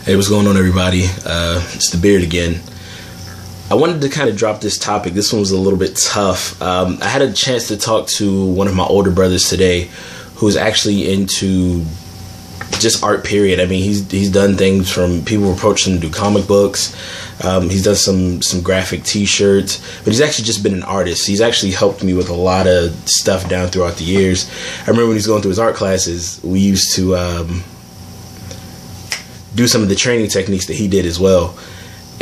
Hey, what's going on, everybody? It's the Beard again. I wanted to kind of drop this topic. This one was a little bit tough. I had a chance to talk to one of my older brothers today who's actually into just art, period. I mean, he's done things from people approach him to do comic books. He's done some graphic t-shirts, but he's actually just been an artist. He's actually helped me with a lot of stuff down throughout the years. I remember when he was going through his art classes, we used to do some of the training techniques that he did as well.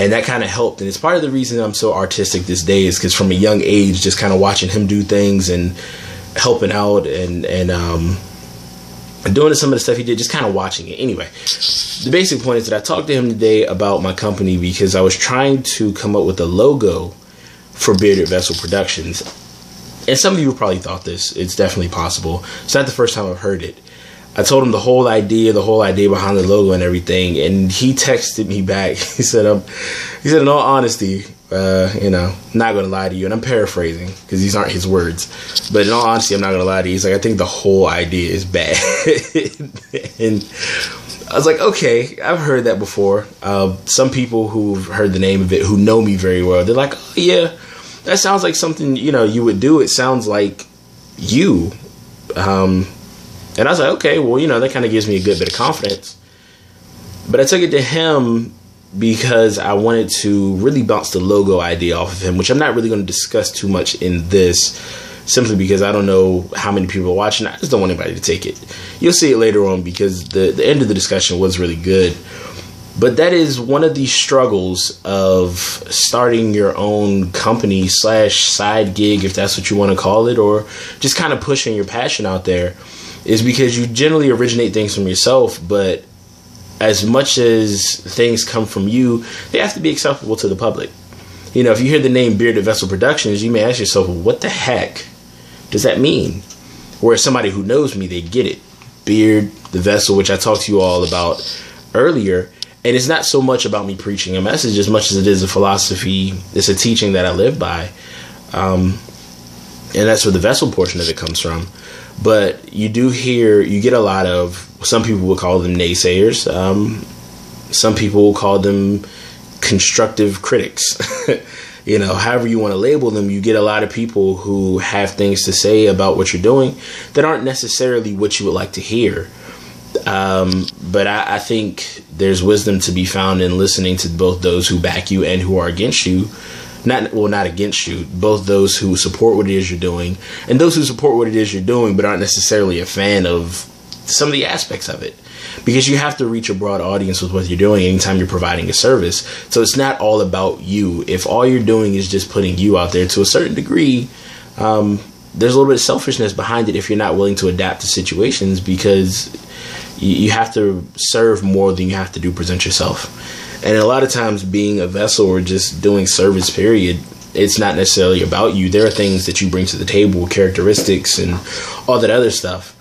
And that kind of helped. And it's part of the reason I'm so artistic this day is because from a young age, just kind of watching him do things and helping out and doing some of the stuff he did, just kind of watching it. Anyway, the basic point is that I talked to him today about my company because I was trying to come up with a logo for Bearded Vessel Productions. And some of you probably thought this. It's definitely possible. It's not the first time I've heard it. I told him the whole idea behind the logo and everything, and he texted me back. He said, in all honesty, not going to lie to you, and I'm paraphrasing because these aren't his words, but in all honesty, I'm not going to lie to you. He's like, I think the whole idea is bad. And I was like, okay, I've heard that before. Some people who've heard the name of it, who know me very well, they're like, oh yeah, that sounds like something, you would do. It sounds like you. And I was like, okay, well, that kind of gives me a good bit of confidence. But I took it to him because I wanted to really bounce the logo idea off of him, which I'm not really going to discuss too much in this, simply because I don't know how many people are watching. I just don't want anybody to take it. You'll see it later on because the end of the discussion was really good. But that is one of the struggles of starting your own company / side gig, if that's what you want to call it, or just kind of pushing your passion out there. Is because you generally originate things from yourself, but as much as things come from you, they have to be acceptable to the public. If you hear the name Bearded Vessel Productions, you may ask yourself, well, what the heck does that mean? Whereas somebody who knows me, they get it. Beard, the vessel, which I talked to you all about earlier. And it's not so much about me preaching a message as much as it is a philosophy. It's a teaching that I live by. And that's where the vessel portion of it comes from. But you get a lot of, some people will call them naysayers. Some people will call them constructive critics. However you want to label them, you get a lot of people who have things to say about what you're doing that aren't necessarily what you would like to hear. But I think there's wisdom to be found in listening to both those who back you and who are against you. Not against you, both those who support what it is you're doing and those who support what it is you're doing but aren't necessarily a fan of some of the aspects of it. Because you have to reach a broad audience with what you're doing anytime you're providing a service. So it's not all about you. If all you're doing is just putting you out there to a certain degree, there's a little bit of selfishness behind it if you're not willing to adapt to situations, because you have to serve more than you have to present yourself. And a lot of times being a vessel or just doing service, period, it's not necessarily about you. There are things that you bring to the table, characteristics and all that other stuff.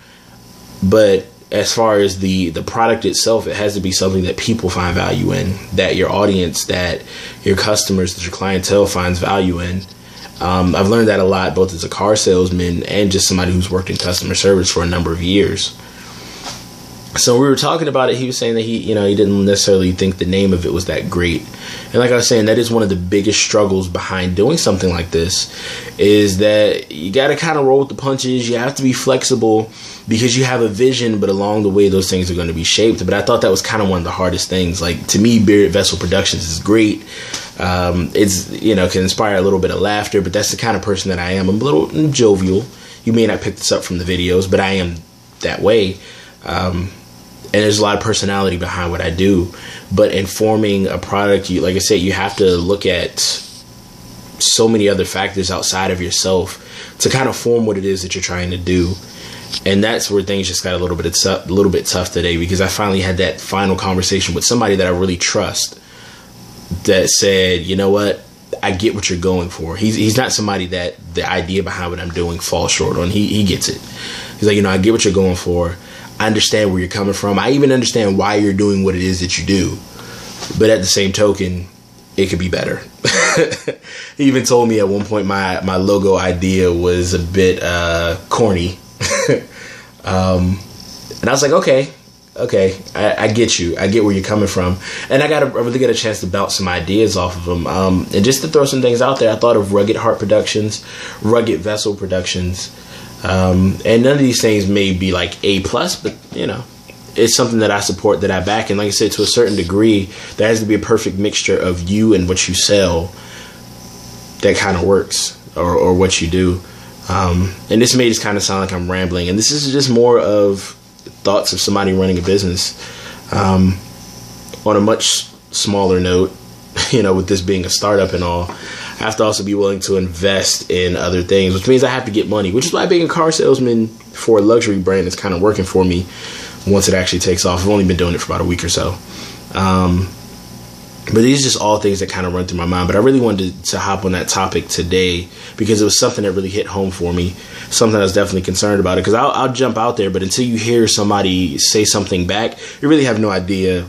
But as far as the product itself, it has to be something that people find value in, that your audience, that your customers, that your clientele finds value in. I've learned that a lot, both as a car salesman and just somebody who's worked in customer service for a number of years. So we were talking about it. He was saying that he didn't necessarily think the name of it was that great. And like I was saying, that is one of the biggest struggles behind doing something like this, is that you got to kind of roll with the punches. You have to be flexible because you have a vision, but along the way, those things are going to be shaped. But I thought that was kind of one of the hardest things. Like, to me, Bearded Vessel Productions is great. It's, can inspire a little bit of laughter, but that's the kind of person that I am. I'm a little jovial. You may not pick this up from the videos, but I am that way. And there's a lot of personality behind what I do. But in forming a product, like I said, you have to look at so many other factors outside of yourself to kind of form what it is that you're trying to do. And that's where things just got a little bit tough today, because I finally had that final conversation with somebody that I really trust that said, you know what, I get what you're going for. He's not somebody that the idea behind what I'm doing falls short on. He gets it. He's like, I get what you're going for. I understand where you're coming from. I even understand why you're doing what it is that you do. But at the same token, it could be better. He even told me at one point my logo idea was a bit corny. And I was like, okay, okay, I get you. I get where you're coming from. And I really get a chance to bounce some ideas off of them. And just to throw some things out there, I thought of Rugged Heart Productions, Rugged Vessel Productions. And none of these things may be like A+, but, you know, it's something that I support, that I back. And like I said, to a certain degree, there has to be a perfect mixture of you and what you sell that kind of works, or what you do. And this may just kind of sound like I'm rambling. And this is just more of thoughts of somebody running a business. On a much smaller note, you know, with this being a startup and all, I have to also be willing to invest in other things, which means I have to get money, which is why being a car salesman for a luxury brand is kind of working for me once it actually takes off. I've only been doing it for about a week or so. But these are just all things that kind of run through my mind. But I really wanted to hop on that topic today because it was something that really hit home for me, something I was definitely concerned about. Because I'll jump out there, but until you hear somebody say something back, you really have no idea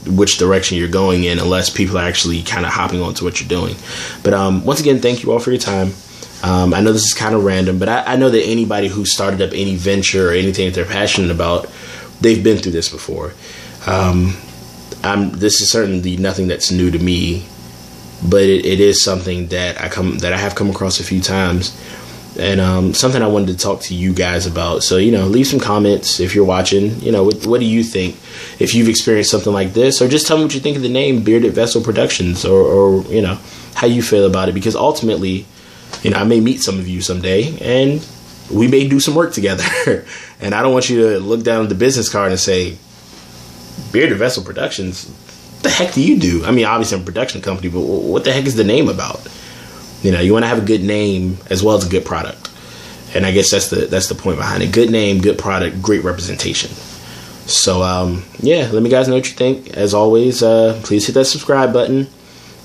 which direction you're going in unless people are actually kind of hopping onto what you're doing. But once again, thank you all for your time. I know this is kind of random, but I know that anybody who started up any venture or anything that they're passionate about, they've been through this before. This is certainly nothing that's new to me, but it is something that I have come across a few times, and something I wanted to talk to you guys about. So, you know, leave some comments if you're watching. You know, what do you think? If you've experienced something like this, or just tell me what you think of the name Bearded Vessel Productions, or you know, how you feel about it. Because ultimately, you know, I may meet some of you someday, and we may do some work together. And I don't want you to look down at the business card and say, Bearded Vessel Productions, what the heck do you do? I mean, obviously I'm a production company, but what the heck is the name about? You know, you want to have a good name as well as a good product. And I guess that's the point behind it. Good name, good product, great representation. So, yeah, let me guys know what you think. As always, please hit that subscribe button.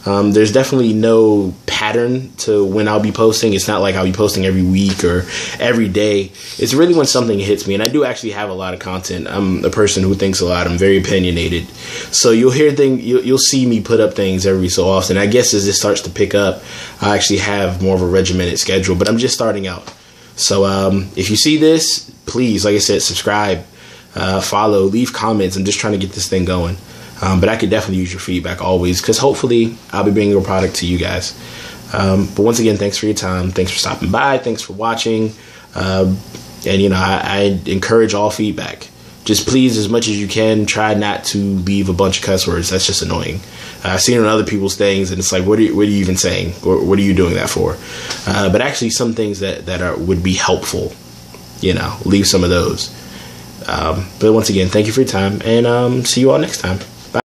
There's definitely no pattern to when I'll be posting. It's not like I'll be posting every week or every day. It's really when something hits me. And I do actually have a lot of content. I'm a person who thinks a lot. I'm very opinionated. So you'll hear you'll see me put up things every so often. I guess as this starts to pick up, I actually have more of a regimented schedule. But I'm just starting out. So if you see this, please, like I said, subscribe, follow, leave comments. I'm just trying to get this thing going. But I could definitely use your feedback always, because hopefully I'll be bringing a product to you guys. But once again, thanks for your time. Thanks for stopping by. Thanks for watching. And, you know, I encourage all feedback. Just please, as much as you can, try not to leave a bunch of cuss words. That's just annoying. I've seen it on other people's things, and it's like, what are you even saying? Or what are you doing that for? But actually some things that would be helpful, you know, leave some of those. But once again, thank you for your time, and see you all next time.